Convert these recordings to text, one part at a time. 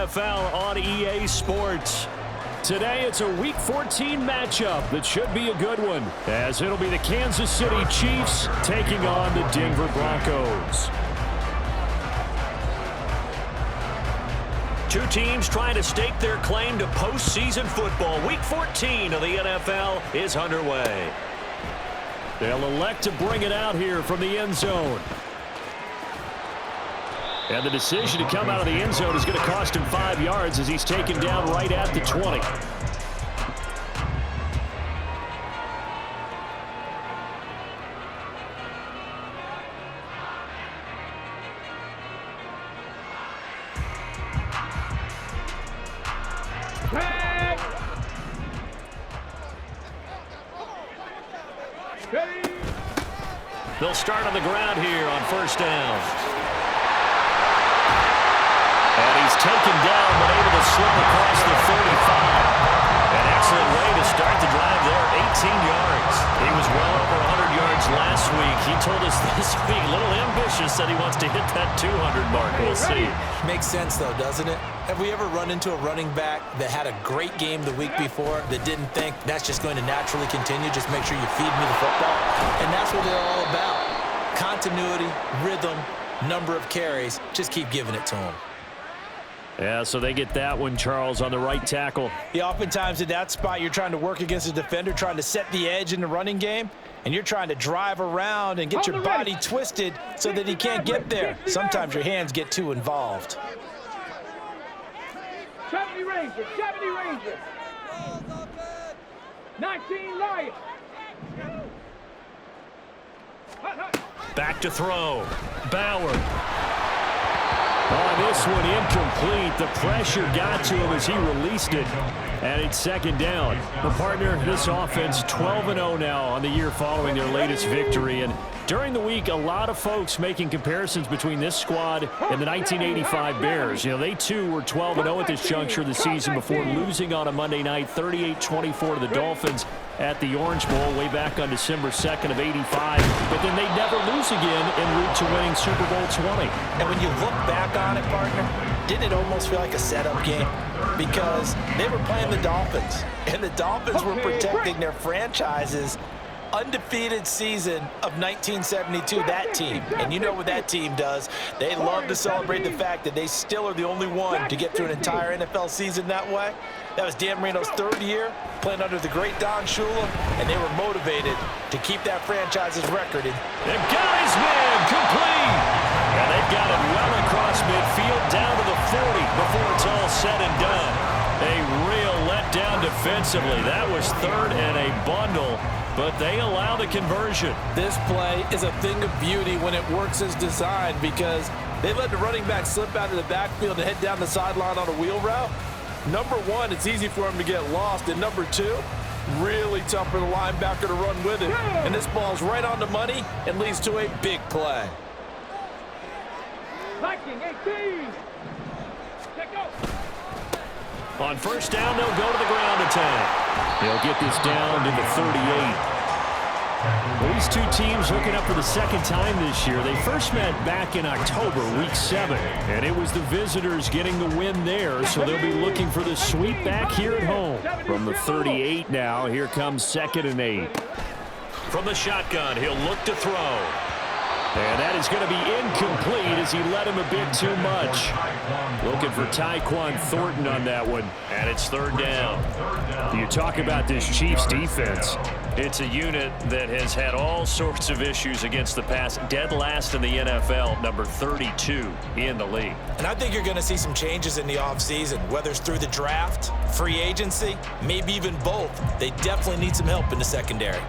NFL on EA Sports. Today, it's a Week 14 matchup that should be a good one, as it'll be the Kansas City Chiefs taking on the Denver Broncos. Two teams trying to stake their claim to postseason football. Week 14 of the NFL is underway. They'll elect to bring it out here from the end zone. And the decision to come out of the end zone is going to cost him 5 yards as he's taken down right at the 20. They'll start on the ground here on first down. And he's taken down, but able to slip across the 35. An excellent way to start the drive there, 18 yards. He was well over 100 yards last week. He told us this week, a little ambitious, said he wants to hit that 200 mark. We'll see. Makes sense, though, doesn't it? Have we ever run into a running back that had a great game the week before that didn't think that's just going to naturally continue? Just make sure you feed me the football. And that's what they're all about. Continuity, rhythm, number of carries. Just keep giving it to them. Yeah, so they get that one, Charles, on the right tackle. Yeah, oftentimes in that spot, you're trying to work against a defender, trying to set the edge in the running game, and you're trying to drive around and get your body twisted so that he can't get there. Sometimes your hands get too involved. 70 Rangers, 70 Rangers. 19 Lions. Back to throw. Bauer. On this one, incomplete. The pressure got to him as he released it, and it's second down. The partner, this offense, 12-0 now on the year following their latest victory. And during the week, a lot of folks making comparisons between this squad and the 1985 Bears. You know, they too were 12-0 at this juncture of the season before losing on a Monday night, 38-24 to the Dolphins at the Orange Bowl way back on December 2nd of 85. But then they never lose again en route to winning Super Bowl 20. And when you look back on it, partner, didn't it almost feel like a setup game? Because they were playing the Dolphins, and the Dolphins were protecting their franchise's undefeated season of 1972, that team. And you know what that team does. They love to celebrate the fact that they still are the only one to get through an entire NFL season that way. That was Dan Marino's third year playing under the great Don Shula, and they were motivated to keep that franchise's record. The guy's man complete. And they've got it well across midfield down to the 40 before it's all said and done. A real letdown defensively. That was third and a bundle, but they allow the conversion. This play is a thing of beauty when it works as designed, because they let the running back slip out of the backfield and head down the sideline on a wheel route. Number one, it's easy for him to get lost. And number two, really tough for the linebacker to run with it. And this ball's right on the money and leads to a big play. Viking 18. Check out. On first down, they'll go to the ground attack. They'll get this down to the 38. Well, these two teams hooking up for the second time this year. They first met back in October, Week 7, and it was the visitors getting the win there, so they'll be looking for the sweep back here at home. From the 38 now, here comes 2nd and 8. From the shotgun, he'll look to throw. And that is going to be incomplete as he led him a bit too much. Looking for Tyquan Thornton on that one. And it's third down. You talk about this Chiefs defense. It's a unit that has had all sorts of issues against the pass. Dead last in the NFL, number 32 in the league. And I think you're going to see some changes in the offseason, whether it's through the draft, free agency, maybe even both. They definitely need some help in the secondary.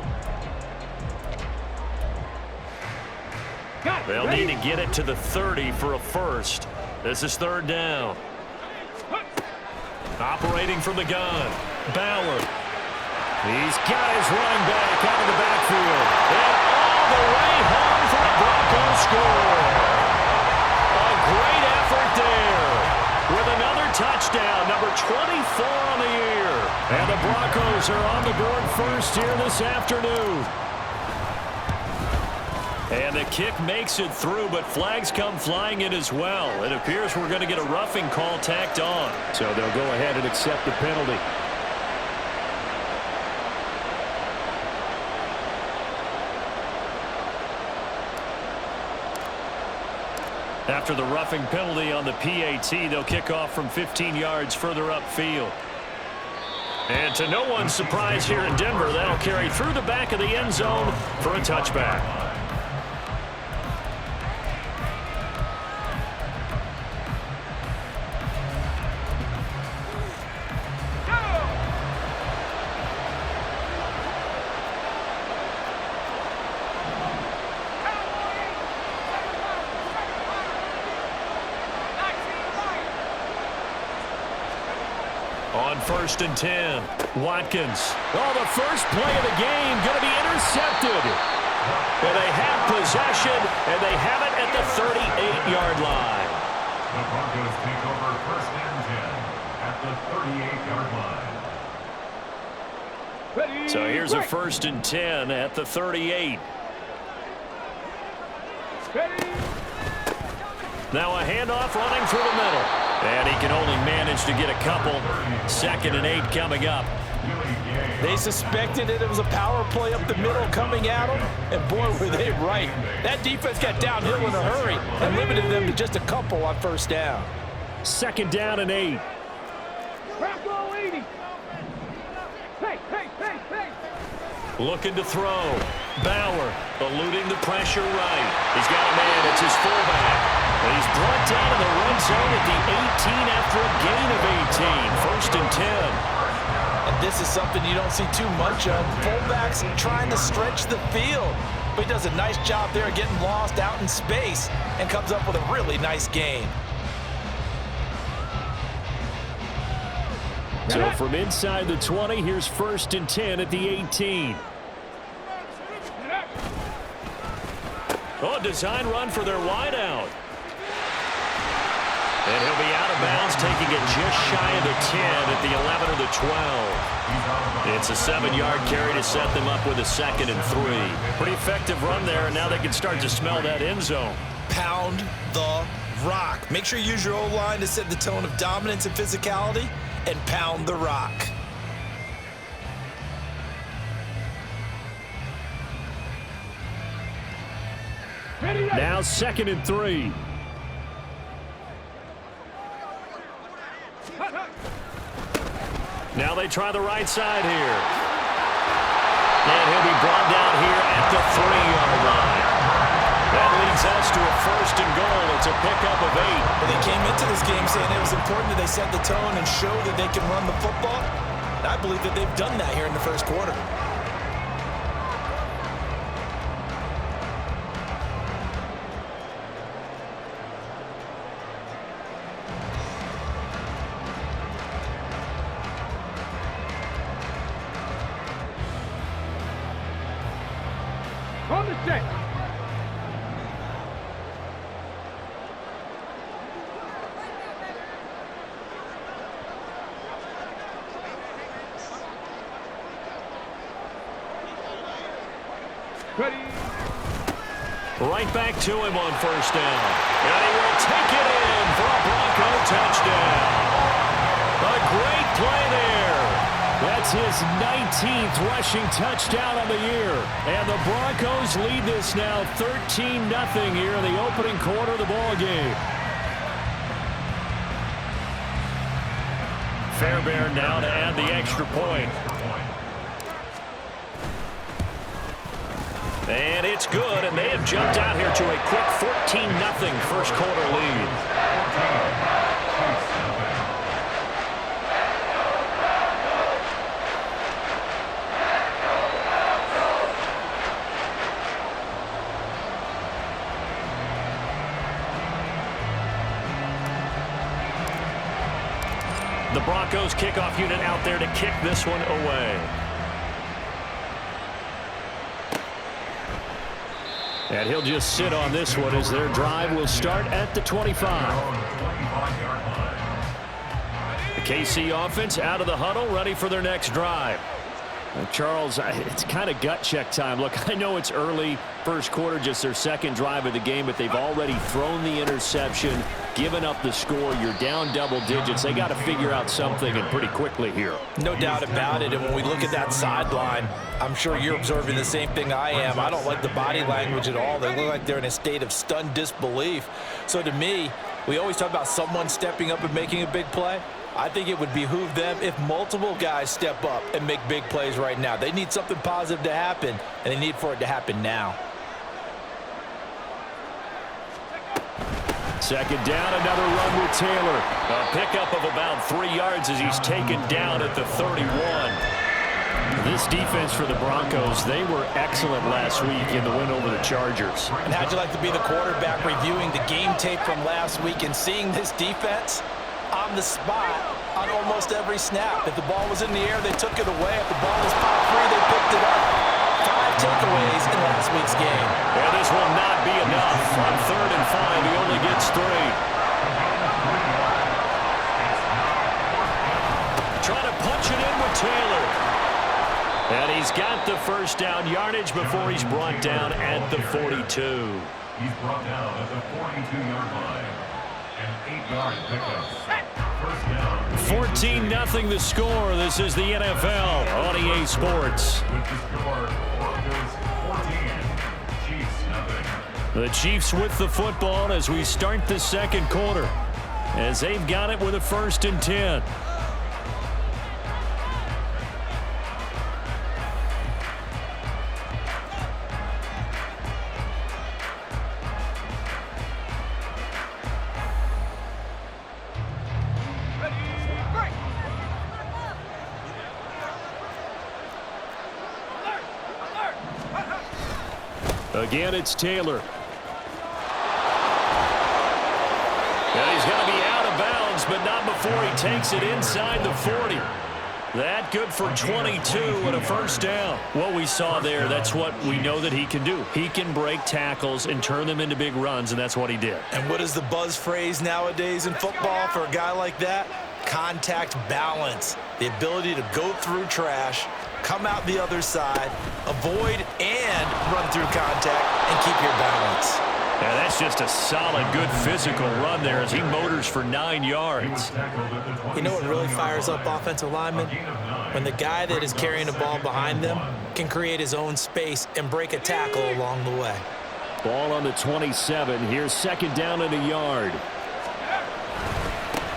They'll need to get it to the 30 for a first. This is third down. Operating from the gun, Bauer. He's got his running back out of the backfield. And all the way home for the Broncos score. A great effort there. With another touchdown, number 24 on the year. And the Broncos are on the board first here this afternoon. And the kick makes it through, but flags come flying in as well. It appears we're going to get a roughing call tacked on. So they'll go ahead and accept the penalty. After the roughing penalty on the PAT, they'll kick off from 15 yards further upfield. And to no one's surprise here in Denver, that'll carry through the back of the end zone for a touchback. On 1st and 10, Watkins. Oh, the first play of the game going to be intercepted. And they have possession, and they have it at the 38-yard line. The Broncos take over 1st and 10 at the 38-yard line. So here's a 1st and 10 at the 38. Now a handoff running through the middle. And he can only manage to get a couple. 2nd and 8 coming up. They suspected that it was a power play up the middle coming at them, and boy, were they right. That defense got downhill in a hurry and limited them to just a couple on 1st down. 2nd down and 8. Bronco 80. Hey. Looking to throw. Bauer eluding the pressure right. He's got a man. It's his fullback. And he's brought down in the red zone at the 18 after a gain of 18. 1st and 10. And this is something you don't see too much of. Fullbacks trying to stretch the field. But he does a nice job there getting lost out in space and comes up with a really nice gain. So from inside the 20, here's 1st and 10 at the 18. Oh, design run for their wideout. And he'll be out of bounds, taking it just shy of the 10 at the 11 or the 12. It's a 7-yard carry to set them up with a 2nd and 3. Pretty effective run there, and now they can start to smell that end zone. Pound the rock. Make sure you use your O-line to set the tone of dominance and physicality, and pound the rock. Now 2nd and 3. Now they try the right side here. And he'll be brought down here at the 3-yard line. That leads us to a 1st and goal. It's a pickup of 8. Well, they came into this game saying it was important that they set the tone and show that they can run the football. And I believe that they've done that here in the 1st quarter. On the set. Ready. Right back to him on 1st down. And he will take it in for a Bronco touchdown. A great play there. That's his 19th rushing touchdown on the year. And the Broncos lead this now 13-0 here in the opening quarter of the ball game. Fairbairn now to add the extra point. And it's good, and they have jumped out here to a quick 14-0 first quarter lead. The Broncos kickoff unit out there to kick this one away. And he'll just sit on this one as their drive will start at the 25. The KC offense out of the huddle, ready for their next drive. Charles, it's kind of gut check time. Look, I know it's early, first quarter, just their second drive of the game, but they've already thrown the interception, given up the score. You're down double digits. They got to figure out something, and pretty quickly here. No doubt about it. And when we look at that sideline, I'm sure you're observing the same thing I am. I don't like the body language at all. They look like they're in a state of stunned disbelief. So to me, we always talk about someone stepping up and making a big play. I think it would behoove them if multiple guys step up and make big plays right now. They need something positive to happen, and they need for it to happen now. Second down, another run with Taylor. A pickup of about 3 yards as he's taken down at the 31. This defense for the Broncos, they were excellent last week in the win over the Chargers. And how'd you like to be the quarterback reviewing the game tape from last week and seeing this defense on the spot on almost every snap? If the ball was in the air, they took it away. If the ball was popped free, they picked it up. 5 takeaways in last week's game. And this will not be enough. On 3rd and 5, he only gets 3. Trying to punch it in with Taylor. And he's got the first down yardage before he's brought down at the 42. He's brought down at the 42-yard line. An 8-yard pickup. First down. 14-0 the score. This is the NFL on EA Sports. With the score, Broncos 14, Chiefs nothing. The Chiefs with the football as we start the second quarter, as they've got it with a 1st and 10. Again, it's Taylor. And he's going to be out of bounds, but not before he takes it inside the 40. That good for 22 and a first down. What we saw there, that's what we know that he can do. He can break tackles and turn them into big runs, and that's what he did. And what is the buzz phrase nowadays in football for a guy like that? Contact balance. The ability to go through trash, come out the other side, avoid and run through contact, and keep your balance. Yeah, that's just a solid, good physical run there as he motors for 9 yards. You know what really fires up offensive linemen? When the guy that is carrying the ball behind them can create his own space and break a tackle along the way. Ball on the 27. Here's second down and a yard.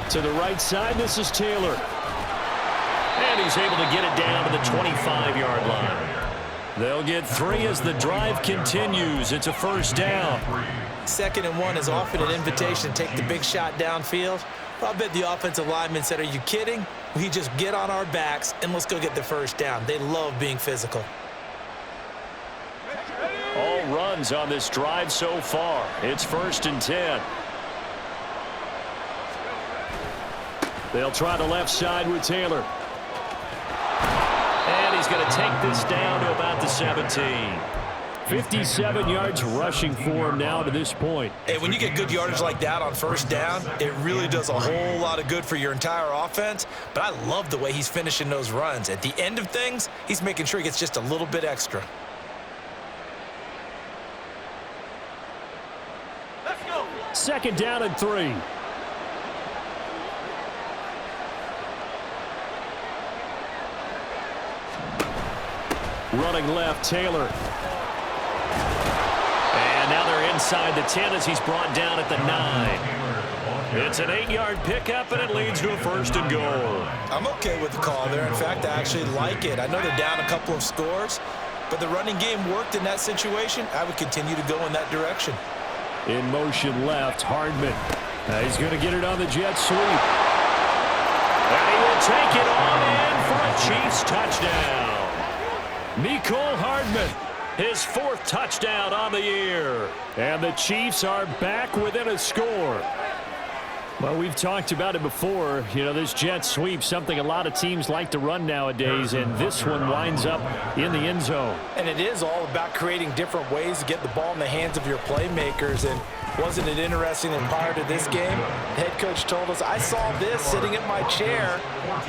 To the right side, this is Taylor. And he's able to get it down to the 25-yard line. They'll get 3 as the drive continues. It's a first down. 2nd and 1 is often an invitation to take the big shot downfield. I bet the offensive lineman said, "Are you kidding? We just get on our backs and let's go get the first down." They love being physical. All runs on this drive so far. It's 1st and 10. They'll try the left side with Taylor. And he's going to take this down to about the 17. 57 yards rushing for him now to this point. Hey, when you get good yardage like that on first down, it really does a whole lot of good for your entire offense. But I love the way he's finishing those runs. At the end of things, he's making sure he gets just a little bit extra. Let's go. 2nd down and 3. Running left, Taylor. And now they're inside the 10 as he's brought down at the 9. It's an 8-yard pickup, and it leads to a 1st and goal. I'm okay with the call there. In fact, I actually like it. I know they're down a couple of scores, but the running game worked in that situation. I would continue to go in that direction. In motion left, Hardman. He's going to get it on the jet sweep. And he will take it on in for a Chiefs touchdown. Mecole Hardman, his 4th touchdown on the year. And the Chiefs are back within a score. Well, we've talked about it before. You know, this jet sweep, something a lot of teams like to run nowadays, and this one winds up in the end zone. And it is all about creating different ways to get the ball in the hands of your playmakers. And Wasn't it interesting that prior to this game, the head coach told us, I saw this sitting in my chair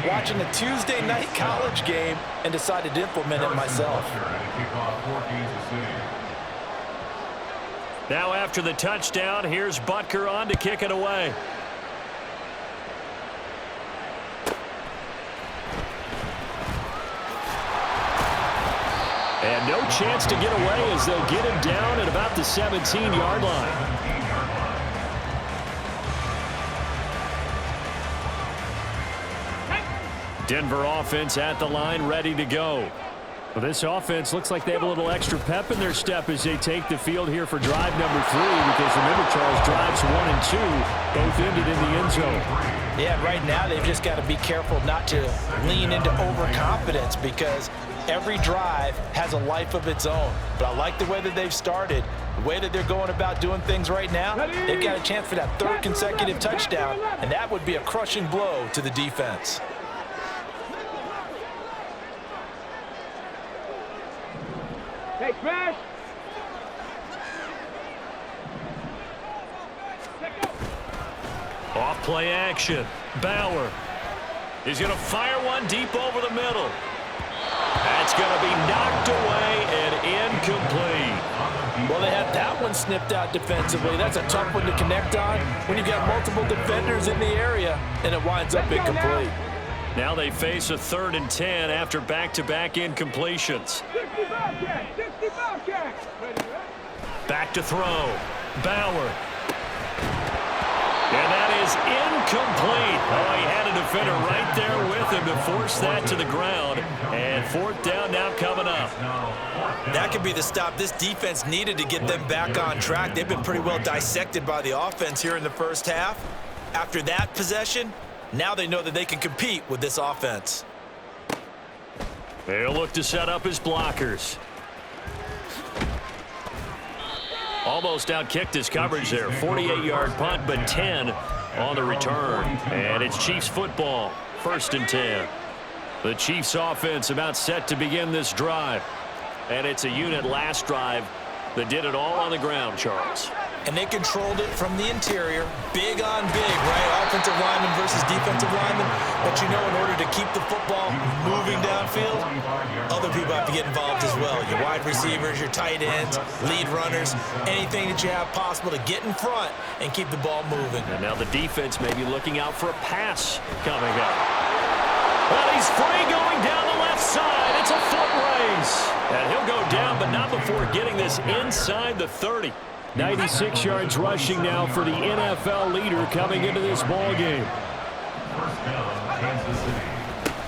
watching a Tuesday night college game and decided to implement it myself. Now after the touchdown, here's Butker on to kick it away. And no chance to get away as they'll get him down at about the 17-yard line. Denver offense at the line, ready to go. Well, this offense looks like they have a little extra pep in their step as they take the field here for drive number 3, because remember, Charles, drives 1 and 2 both ended in the end zone. Yeah, right now they've just got to be careful not to lean into overconfidence, because every drive has a life of its own. But I like the way that they've started, the way that they're going about doing things right now. They've got a chance for that 3rd consecutive touchdown, and that would be a crushing blow to the defense. Hey, smash! Off play action. Bauer. He's going to fire one deep over the middle. That's going to be knocked away and incomplete. Well, they had that one snipped out defensively. That's a tough one to connect on when you've got multiple defenders in the area, and it winds up incomplete. Now they face a 3rd and 10 after back-to-back incompletions. 65 catch! 65 catch! Back to throw. Bauer. And that is incomplete. Oh, he had a defender right there with him to force that to the ground. And 4th down now coming up. That could be the stop this defense needed to get them back on track. They've been pretty well dissected by the offense here in the first half. After that possession, now they know that they can compete with this offense. They'll look to set up his blockers. Almost outkicked his coverage there. 48-yard punt, but 10 on the return. And it's Chiefs football, 1st and 10. The Chiefs offense about set to begin this drive. And it's a unit last drive that did it all on the ground, Charles. And they controlled it from the interior, big on big, right? Offensive lineman versus defensive lineman. But you know, in order to keep the football moving downfield, other people have to get involved as well. Your wide receivers, your tight ends, lead runners, anything that you have possible to get in front and keep the ball moving. And now the defense may be looking out for a pass coming up. Well, he's free going down the left side. It's a foot race. And he'll go down, but not before getting this inside the 30. 96 yards rushing now for the NFL leader coming into this ball game.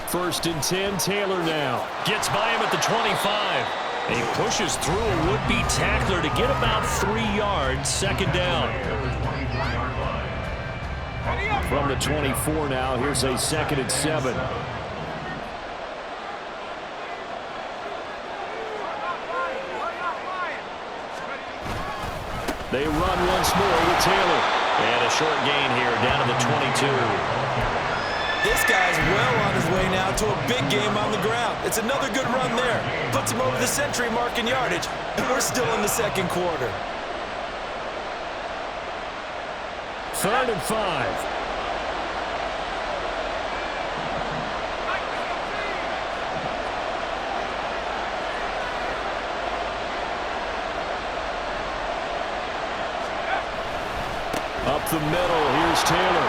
1st and 10, Taylor now. Gets by him at the 25. He pushes through a would-be tackler to get about 3 yards. 2nd down. From the 24 now, here's a 2nd and 7. They run once more with Taylor. And a short gain here down to the 22. This guy's well on his way now to a big game on the ground. It's another good run there. Puts him over the century mark in yardage, and we're still in the 2nd quarter. 3rd and 5. Up the middle, here's Taylor.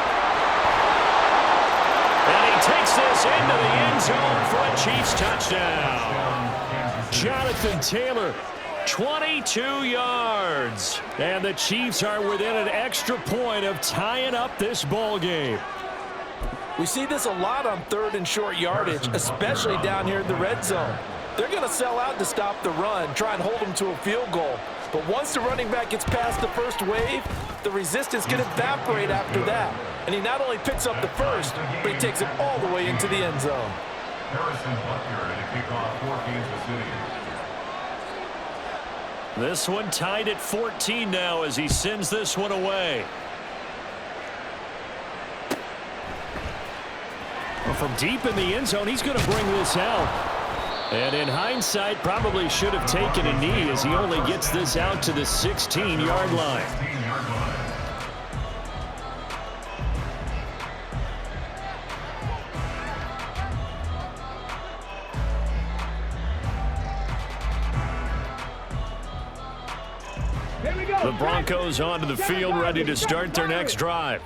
And he takes this into the end zone for a Chiefs touchdown. Jonathan Taylor, 22 yards. And the Chiefs are within an extra point of tying up this ball game. We see this a lot on 3rd and short yardage, especially down here in the red zone. They're going to sell out to stop the run, try and hold them to a field goal. But once the running back gets past the first wave, the resistance can evaporate after that. And he not only picks up the first, but he takes it all the way into the end zone. Harrison Butker to kick off for Kansas City. This one tied at 14 now as he sends this one away. Well, from deep in the end zone, he's going to bring this out. And in hindsight, probably should have taken a knee as he only gets this out to the 16-yard line. The Broncos onto the field, ready to start their next drive.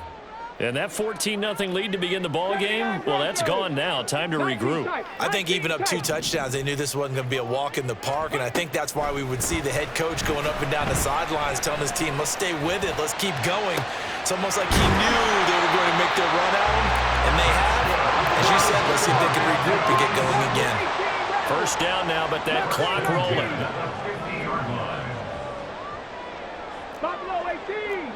And that 14-0 lead to begin the ball game, well, that's gone now. Time to regroup. I think even up 2 touchdowns, they knew this wasn't going to be a walk in the park, and I think that's why we would see the head coach going up and down the sidelines telling his team, let's stay with it, let's keep going. It's almost like he knew they were going to make their run at him, and they have. As you said, let's see if they can regroup and get going again. First down now, but that clock rolling. Buffalo 18.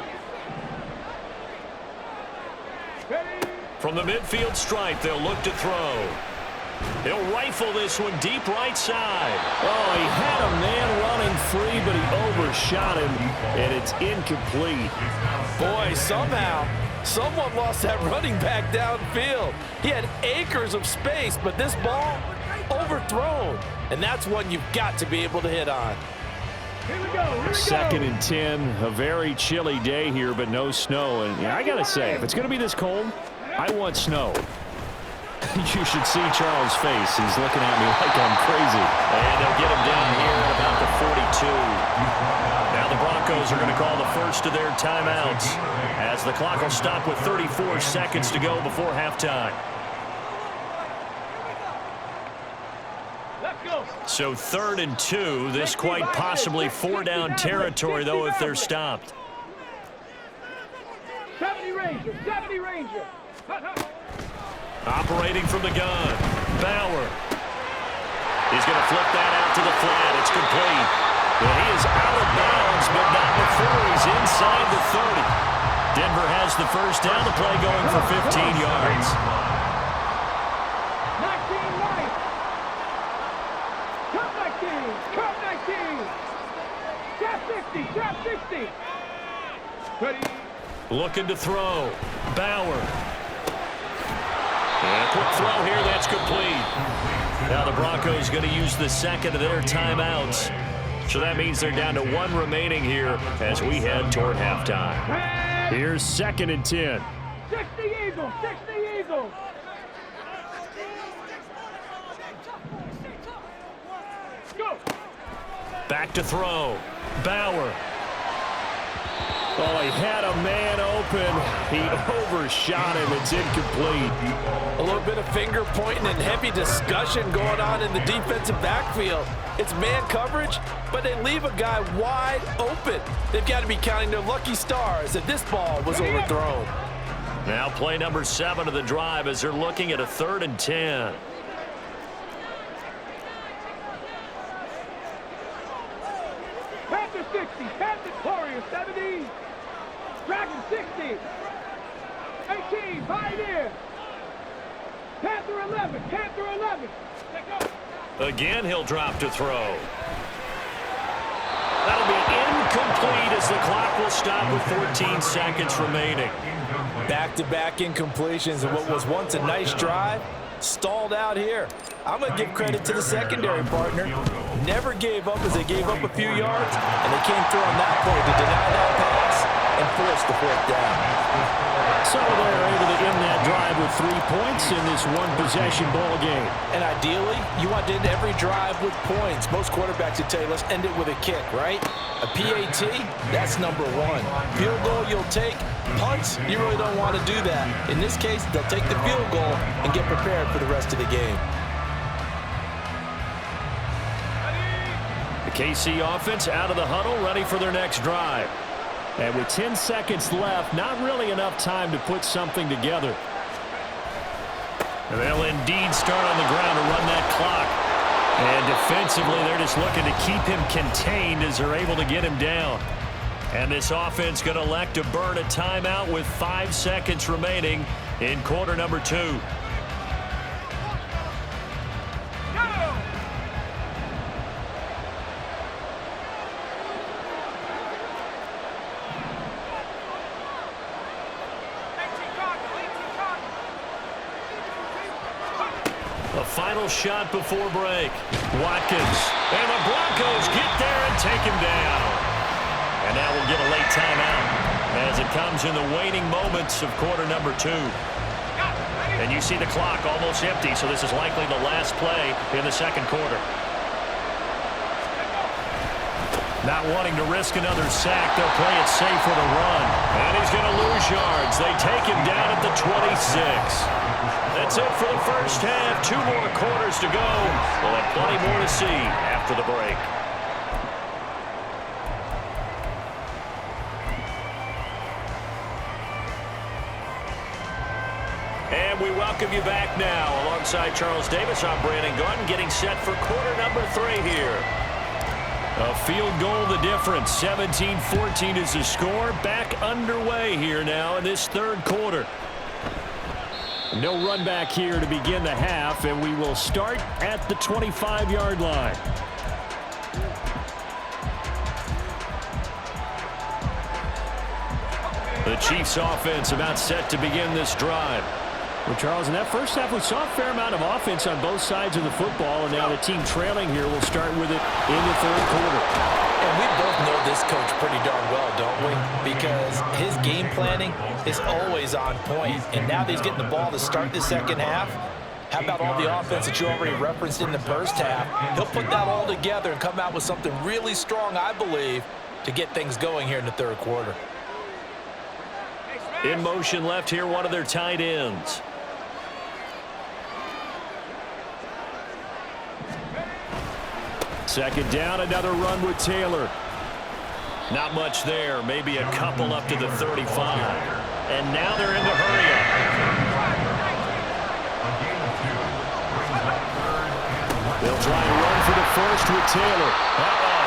From the midfield stripe, they'll look to throw. He'll rifle this one deep right side. Oh, he had a man running free, but he overshot him, and it's incomplete. Boy, somehow, someone lost that running back downfield. He had acres of space, but this ball overthrown. And that's one you've got to be able to hit on. Here we go. Second and 10, a very chilly day here, but no snow. And yeah, I got to say, if it's going to be this cold, I want snow. You should see Charles' face. He's looking at me like I'm crazy. And they'll get him down here at about the 42. Now the Broncos are going to call the first of their timeouts as the clock will stop with 34 seconds to go before halftime. So 3rd and 2. This quite possibly 4-down territory, though, if they're stopped. 70 Ranger, 70 Ranger. Operating from the gun, Bauer. He's going to flip that out to the flat. It's complete. And he is out of bounds, but not before he's inside the 30. Denver has the first down. The play going for 15 yards. 19 right. Cut 19. Cut 19. Trap 60. Trap 60. Ready. Looking to throw. Bauer. And a quick throw here. That's complete. Now the Broncos going to use the second of their timeouts. So that means they're down to 1 remaining here as we head toward halftime. Here's 2nd and 10. 60 Eagles. 60 Eagles. Go. Back to throw. Bauer. Oh, he had a man open. He overshot him. It's incomplete. A little bit of finger pointing and heavy discussion going on in the defensive backfield. It's man coverage, but they leave a guy wide open. They've got to be counting their lucky stars that this ball was overthrown. Now play number 7 of the drive as they're looking at a 3rd and 10. Panther 60. Panther Warrior 70. Dragon 60. 18. Pioneer. Panther 11. Panther 11. Let go. Again, he'll drop to throw. That'll be incomplete as the clock will stop with 14 seconds remaining. Back-to-back incompletions and what was once a nice drive stalled out here. I'm going to give credit to the secondary partner. Never gave up as they gave up a few yards, and they came through on that play to deny that pass and force the 4th down. So they're able to end that drive with 3 points in this one-possession ball game. And ideally, you want to end every drive with points. Most quarterbacks would tell you, let's end it with a kick, right? A PAT, that's number 1. Field goal you'll take. Punts, you really don't want to do that. In this case, they'll take the field goal and get prepared for the rest of the game. The KC offense out of the huddle, ready for their next drive. And with 10 seconds left, not really enough time to put something together. And they'll indeed start on the ground to run that clock. And defensively, they're just looking to keep him contained as they're able to get him down. And this offense going to elect to burn a timeout with 5 seconds remaining in quarter number 2. A final shot before break. Watkins. And the Broncos get there and take him down. And now we'll get a late timeout as it comes in the waning moments of quarter number 2. And you see the clock almost empty, so this is likely the last play in the second quarter. Not wanting to risk another sack, they'll play it safe with a run. And he's going to lose yards. They take him down at the 26. That's it for the first half. 2 more quarters to go. We'll have plenty more to see after the break. And we welcome you back now. Alongside Charles Davis, I'm Brandon Gunn, getting set for quarter number 3 here. A field goal the difference. 17-14 is the score. Back underway here now in this third quarter. No run back here to begin the half, and we will start at the 25-yard line. The Chiefs offense about set to begin this drive. Well, Charles, in that first half, we saw a fair amount of offense on both sides of the football, and now the team trailing here will start with it in the third quarter. And we both know this coach pretty darn well, don't we? Because his game planning is always on point, and now that he's getting the ball to start the second half, how about all the offense that you already referenced in the first half? He'll put that all together and come out with something really strong, I believe, to get things going here in the third quarter. In motion left here, one of their tight ends. Second down, another run with Taylor. Not much there, maybe a couple up to the 35. And now they're in the hurry-up. They'll try and run for the first with Taylor.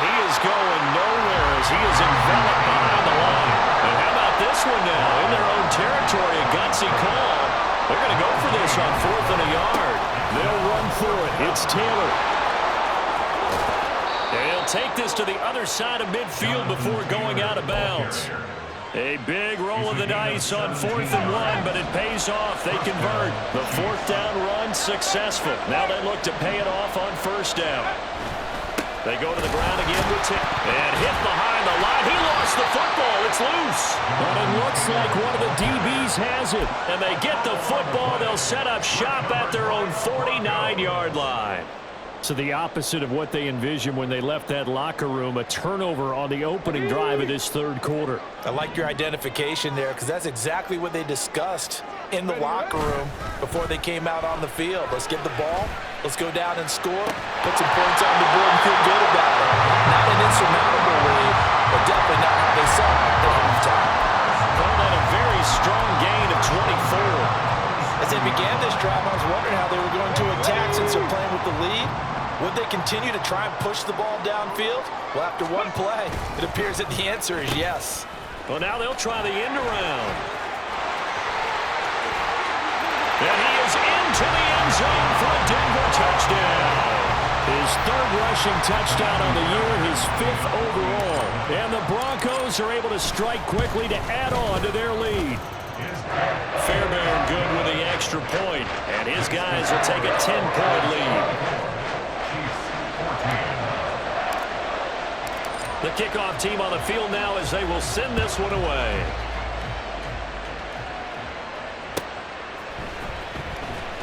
He is going nowhere as he is enveloped behind the line. And how about this one now? In their own territory, a gutsy call. They're going to go for this on 4th and a yard. They'll run for it. It's Taylor. They'll take this to the other side of midfield before going out of bounds. A big roll of the dice on 4th and 1, but it pays off. They convert. The 4th down run successful. Now they look to pay it off on 1st down. They go to the ground again with Tim. And hit behind the line. He lost the football. It's loose. But it looks like one of the DBs has it. And they get the football. They'll set up shop at their own 49-yard line. So the opposite of what they envisioned when they left that locker room, a turnover on the opening drive of this third quarter. I like your identification there because that's exactly what they discussed in the locker room before they came out on the field. Let's get the ball. Let's go down and score. Put some points on the board and feel good about it. Not an insurmountable lead, but definitely not how they saw it at halftime. Well, then a very strong gain of 24. As they began this drive, I was wondering how they were going to attack since they're playing with the lead. Would they continue to try and push the ball downfield? Well, after one play, it appears that the answer is yes. Well, now they'll try the end around. And he is into the end zone for a Denver touchdown. His 3rd rushing touchdown on the year, his 5th overall. And the Broncos are able to strike quickly to add on to their lead. Fairbairn good with the extra point, and his guys will take a 10-point lead. The kickoff team on the field now as they will send this one away.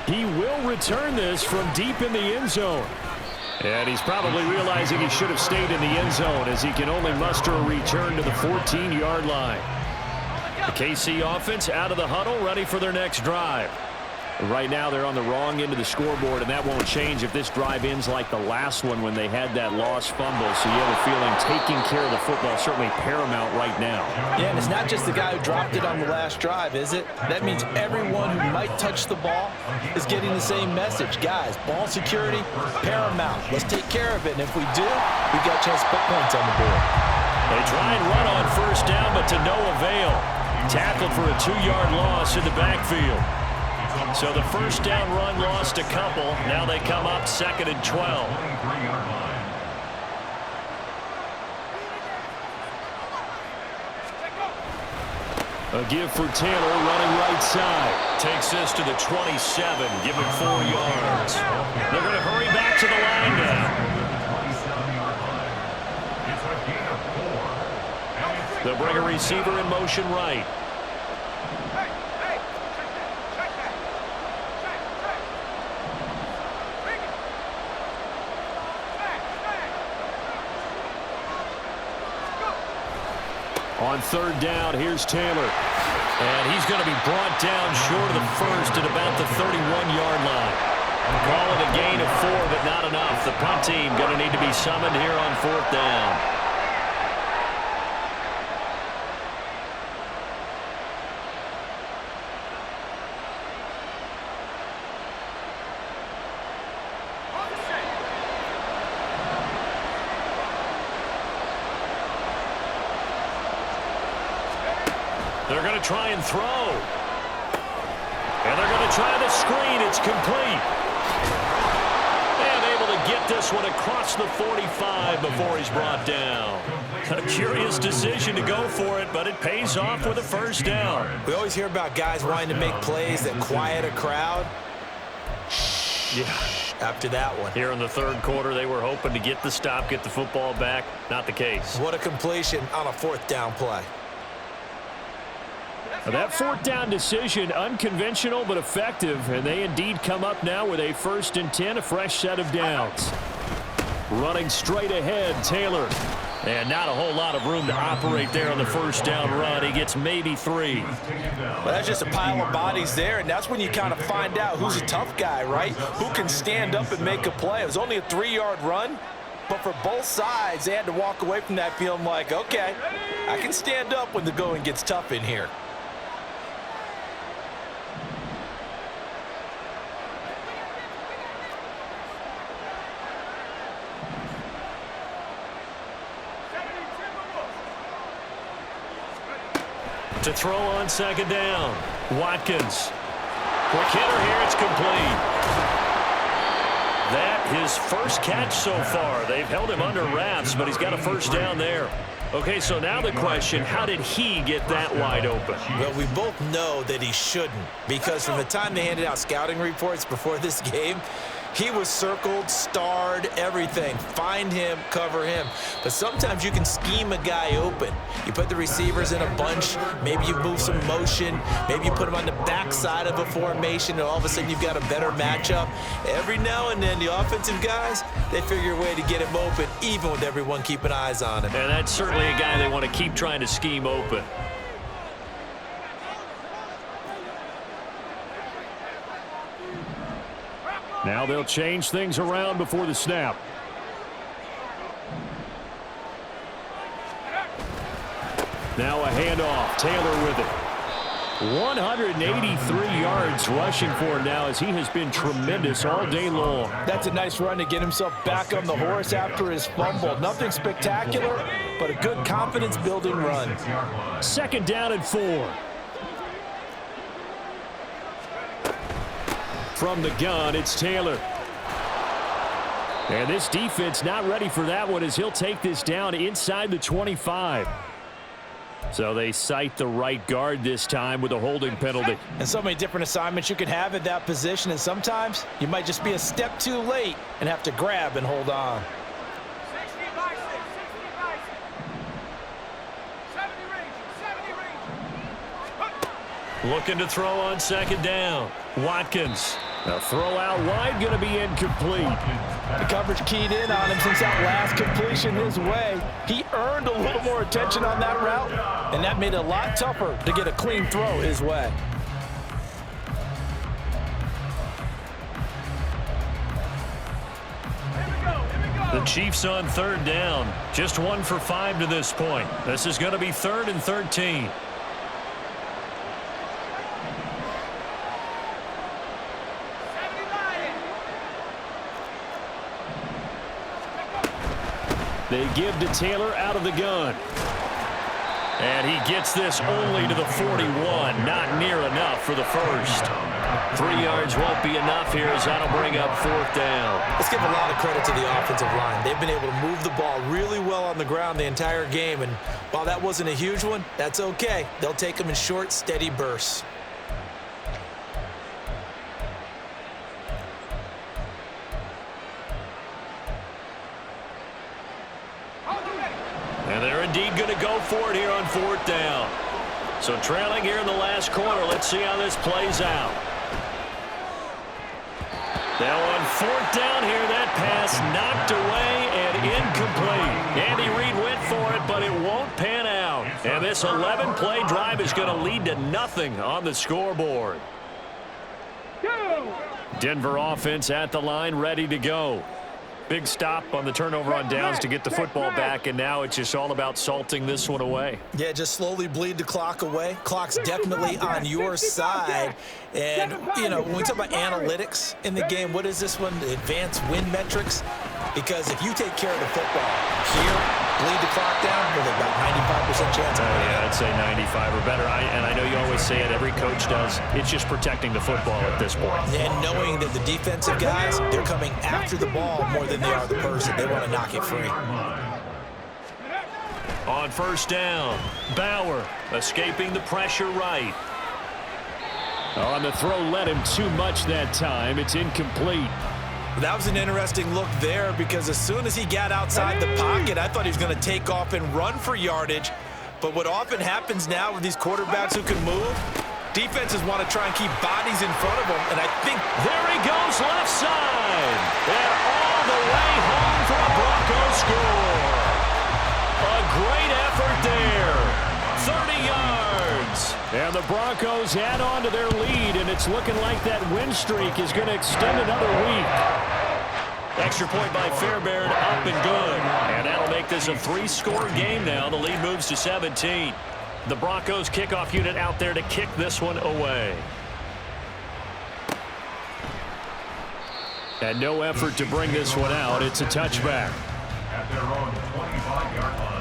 He will return this from deep in the end zone. And he's probably realizing he should have stayed in the end zone as he can only muster a return to the 14-yard line. The KC offense out of the huddle, ready for their next drive. Right now they're on the wrong end of the scoreboard, and that won't change if this drive ends like the last one when they had that lost fumble. So you have a feeling taking care of the football is certainly paramount right now. Yeah, and it's not just the guy who dropped it on the last drive, is it? That means everyone who might touch the ball is getting the same message. Guys, ball security, paramount. Let's take care of it, and if we do, we've got a chance to put points on the board. They try and run on 1st down, but to no avail. Tackled for a 2-yard loss in the backfield. So the 1st down run lost a couple. Now they come up 2nd and 12. A give for Taylor running right side. Takes this to the 27, give him 4 yards. They're going to hurry back to the line now. They'll bring a receiver in motion right. On third down, here's Taylor. And he's going to be brought down short of the first at about the 31-yard line. Call it a gain of 4, but not enough. The punt team going to need to be summoned here on fourth down. They're going to try and throw. And they're going to try the screen. It's complete. And able to get this one across the 45 before he's brought down. A curious decision to go for it, but it pays off with a first down. We always hear about guys wanting to make plays that quiet a crowd. Yeah. After that one. Here in the third quarter, they were hoping to get the stop, get the football back. Not the case. What a completion on a fourth down play. That fourth down decision, unconventional but effective, and they indeed come up now with a 1st and 10, a fresh set of downs. Running straight ahead, Taylor. And not a whole lot of room to operate there on the first down run. He gets maybe 3. Well, that's just a pile of bodies there, and that's when you kind of find out who's a tough guy, right? Who can stand up and make a play. It was only a 3-yard run, but for both sides, they had to walk away from that feeling like, okay, I can stand up when the going gets tough in here. To throw on second down. Watkins. Quick hitter here. It's complete. That his first catch so far. They've held him under wraps, but he's got a first down there. Okay, so now the question, how did he get that wide open? Well, we both know that he shouldn't, because from the time they handed out scouting reports before this game, he was circled, starred, everything. Find him, cover him. But sometimes you can scheme a guy open. You put the receivers in a bunch. Maybe you move some motion. Maybe you put them on the backside of a formation, and all of a sudden you've got a better matchup. Every now and then, the offensive guys, they figure a way to get him open, even with everyone keeping eyes on him. And that's certainly a guy they want to keep trying to scheme open. Now they'll change things around before the snap. Now a handoff. Taylor with it. 183 yards rushing for him now, as he has been tremendous all day long. That's a nice run to get himself back on the horse after his fumble. Nothing spectacular, but a good confidence-building run. Second down and 4. From the gun, it's Taylor. And this defense not ready for that one, as he'll take this down inside the 25. So they cite the right guard this time with a holding penalty. And so many different assignments you can have at that position, and sometimes you might just be a step too late and have to grab and hold on. 70 Looking to throw on second down. Watkins. A throw out wide, going to be incomplete. The coverage keyed in on him since that last completion his way. He earned a little more attention on that route, and that made it a lot tougher to get a clean throw his way. The Chiefs on third down. Just 1 for 5 to this point. This is going to be 3rd and 13. They give to Taylor out of the gun. And he gets this only to the 41. Not near enough for the first. 3 yards won't be enough here, as that'll bring up 4th down. Let's give a lot of credit to the offensive line. They've been able to move the ball really well on the ground the entire game. And while that wasn't a huge one, that's okay. They'll take them in short, steady bursts. And they're indeed going to go for it here on 4th down. So trailing here in the last quarter. Let's see how this plays out. Now on 4th down here, that pass knocked away and incomplete. Andy Reid went for it, but it won't pan out. And this 11-play drive is going to lead to nothing on the scoreboard. Denver offense at the line, ready to go. Big stop on the turnover on downs to get the football back, and now it's just all about salting this one away. Yeah, just slowly bleed the clock away. Clock's definitely on your side. And, you know, when we talk about analytics in the game, what is this one? Advanced win metrics? Because if you take care of the football here, bleed the clock down, with about 95% chance. Yeah, I'd say 95 or better. And I know you always say it, every coach does. It's just protecting the football at this point. And knowing that the defensive guys, they're coming after the ball more than they are the person. They want to knock it free. On first down, Bauer escaping the pressure right. On the throw, led him too much that time. It's incomplete. That was an interesting look there because as soon as he got outside the pocket, I thought he was going to take off and run for yardage. But what often happens now with these quarterbacks who can move, defenses want to try and keep bodies in front of them. And I think there he goes left side. And all the way home for a Broncos score. A great effort there. 30 yards. And the Broncos add on to their lead, and it's looking like that win streak is going to extend another week. Extra point by Fairbairn, up and good. And that'll make this a 3-score game now. The lead moves to 17. The Broncos kickoff unit out there to kick this one away. And no effort to bring this one out. It's a touchback. At their own 25-yard line.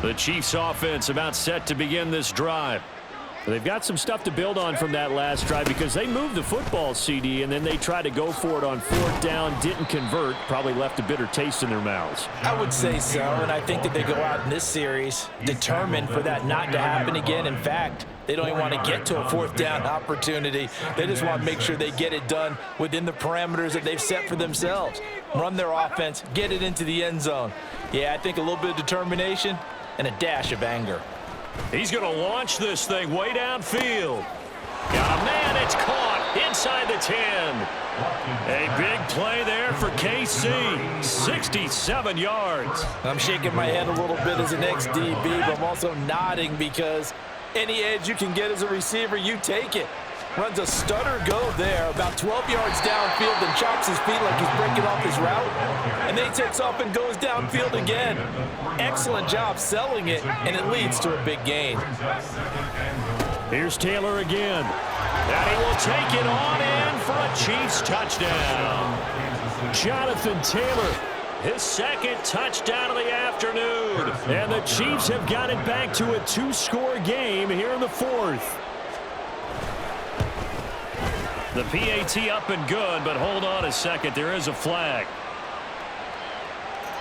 The Chiefs offense about set to begin this drive. They've got some stuff to build on from that last drive because they moved the football, CD, and then they tried to go for it on fourth down, didn't convert, probably left a bitter taste in their mouths. I would say so, and I think that they go out in this series determined for that not to happen again. In fact, they don't even want to get to a fourth down opportunity. They just want to make sure they get it done within the parameters that they've set for themselves. Run their offense, get it into the end zone. Yeah, I think a little bit of determination and a dash of anger. He's going to launch this thing way downfield. Got a man, it's caught inside the 10. A big play there for KC. 67 yards. I'm shaking my head a little bit as an ex-DB, but I'm also nodding because any edge you can get as a receiver, you take it. Runs a stutter go there, about 12 yards downfield, and chops his feet like he's breaking off his route. And then he takes off and goes downfield again. Excellent job selling it, and it leads to a big gain. Here's Taylor again. And he will take it on in for a Chiefs touchdown. Jonathan Taylor, his second touchdown of the afternoon. And the Chiefs have got it back to a 2-score game here in the fourth. The PAT up and good, but hold on a second. There is a flag.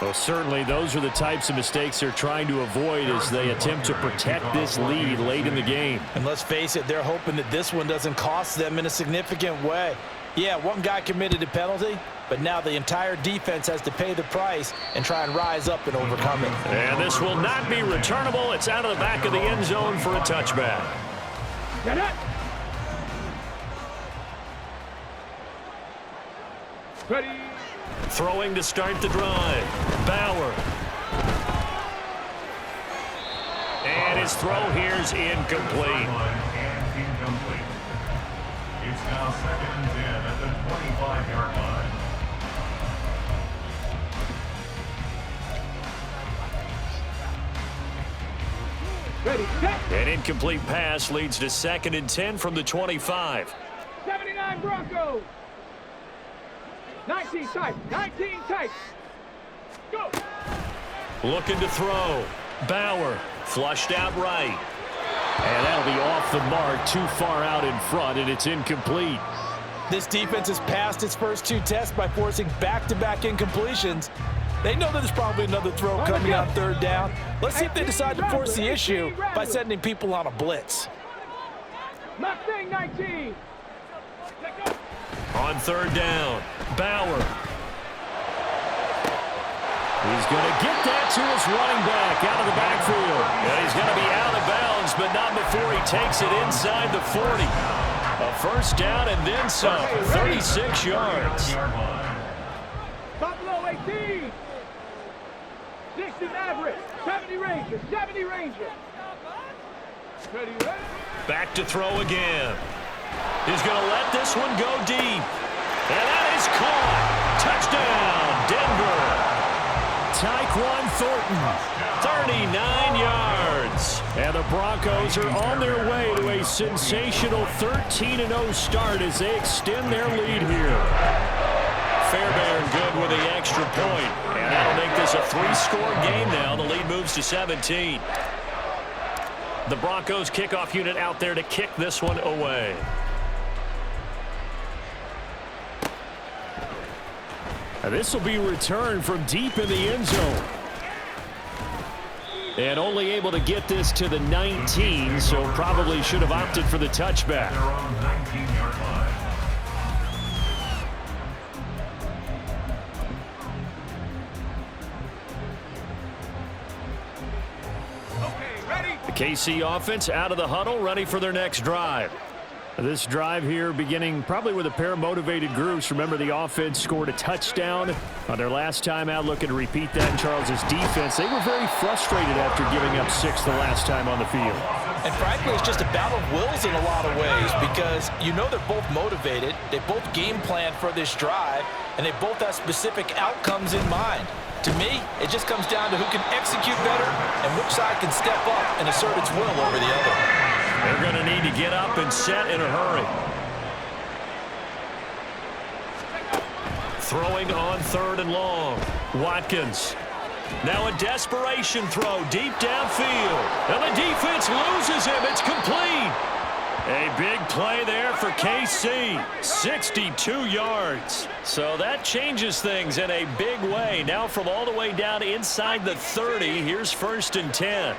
Well, certainly those are the types of mistakes they're trying to avoid as they attempt to protect this lead late in the game. And let's face it, they're hoping that this one doesn't cost them in a significant way. Yeah, one guy committed a penalty, but now the entire defense has to pay the price and try and rise up and overcome it. And this will not be returnable. It's out of the back of the end zone for a touchback. Get it. Ready. Throwing to start the drive. Bauer. And his throw here's incomplete. It's now 2nd and 10 at the 25-yard line. Ready. Set. An incomplete pass leads to 2nd and 10 from the 25. 79 Broncos. 19 tight. 19 tight. Go. Looking to throw. Bauer flushed out right. And that'll be off the mark, too far out in front, and it's incomplete. This defense has passed its first 2 tests by forcing back-to-back incompletions. They know that there's probably another throw coming on 3rd down. Let's see if they decide to force the issue by sending people on a blitz. Mustang 19. On 3rd down, Bauer. He's going to get that to his running back out of the backfield. And he's going to be out of bounds, but not before he takes it inside the 40. A first down and then some, 36 yards. Buffalo 18. 60 Maverick. 70 Ranger. 70 Ranger. Ready, ready. Back to throw again. He's going to let this one go deep. And that is caught. Touchdown, Denver. Tyquan Thornton, 39 yards. And the Broncos are on their way to a sensational 13-0 start as they extend their lead here. Fairbairn good with the extra point. And that'll make this a 3-score game now. The lead moves to 17. The Broncos kickoff unit out there to kick this one away. And this will be returned from deep in the end zone. And only able to get this to the 19, so probably should have opted for the touchback. They're on 19-yard line. Okay, ready. The KC offense out of the huddle, ready for their next drive. This drive here beginning probably with a pair of motivated groups. Remember, the offense scored a touchdown on their last time out, looking to repeat that in Charles's defense. They were very frustrated after giving up 6 the last time on the field. And frankly, it's just a battle of wills in a lot of ways because you know they're both motivated, they both game plan for this drive, and they both have specific outcomes in mind. To me, it just comes down to who can execute better and which side can step up and assert its will over the other. They're going to need to get up and set in a hurry. Throwing on 3rd and long. Watkins. Now a desperation throw deep downfield. And the defense loses him. It's complete. A big play there for KC. 62 yards. So that changes things in a big way. Now from all the way down inside the 30, here's 1st and 10.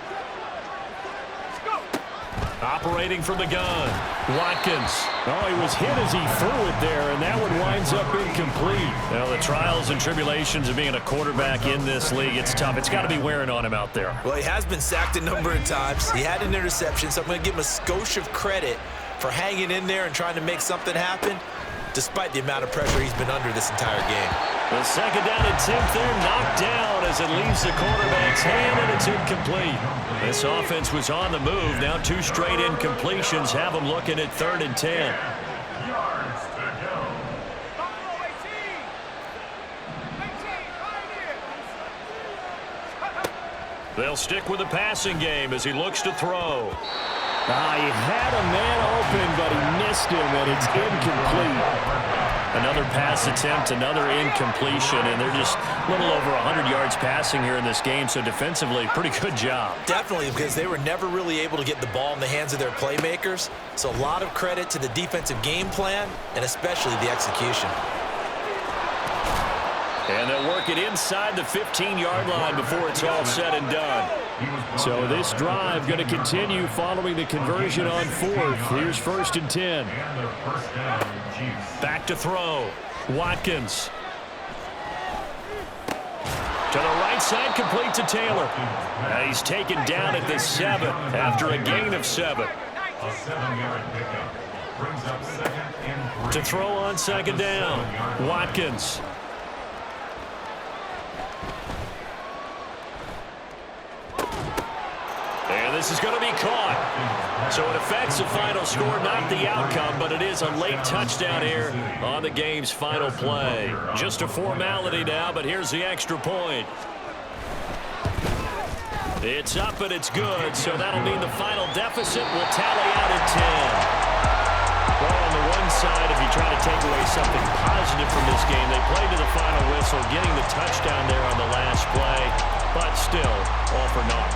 Operating from the gun. Watkins. Oh, he was hit as he threw it there, and that one winds up incomplete. Now, the trials and tribulations of being a quarterback in this league, it's tough. It's got to be wearing on him out there. Well, he has been sacked a number of times. He had an interception, so I'm going to give him a skosh of credit for hanging in there and trying to make something happen, despite the amount of pressure he's been under this entire game. The 2nd down attempt there knocked down as it leaves the quarterback's hand, and it's incomplete. This offense was on the move. Now 2 straight incompletions have them looking at 3rd and 10. Yards to go. Buffalo 18. They'll stick with the passing game as he looks to throw. He had a man open, but he missed him, and it's incomplete. Another pass attempt, another incompletion, and they're just a little over 100 yards passing here in this game, so defensively, pretty good job. Definitely, because they were never really able to get the ball in the hands of their playmakers. So a lot of credit to the defensive game plan, and especially the execution. And they'll work it inside the 15-yard line before it's all said and done. So this drive going to continue following the conversion on 4th. Here's 1st and 10. And their first down, Chiefs. Back to throw. Watkins. To the right side, complete to Taylor. He's taken down at the 7 after a gain of 7. A 7-yard pickup. Brings up 2nd and 3. To throw on 2nd down. Watkins. And this is going to be caught. So it affects the final score, not the outcome, but it is a late touchdown here on the game's final play. Just a formality now, but here's the extra point. It's up and it's good, so that'll mean the final deficit will tally out at 10. Well, on the one side, if you try to take away something positive from this game, they played to the final whistle, getting the touchdown there on the last play, but still all for naught.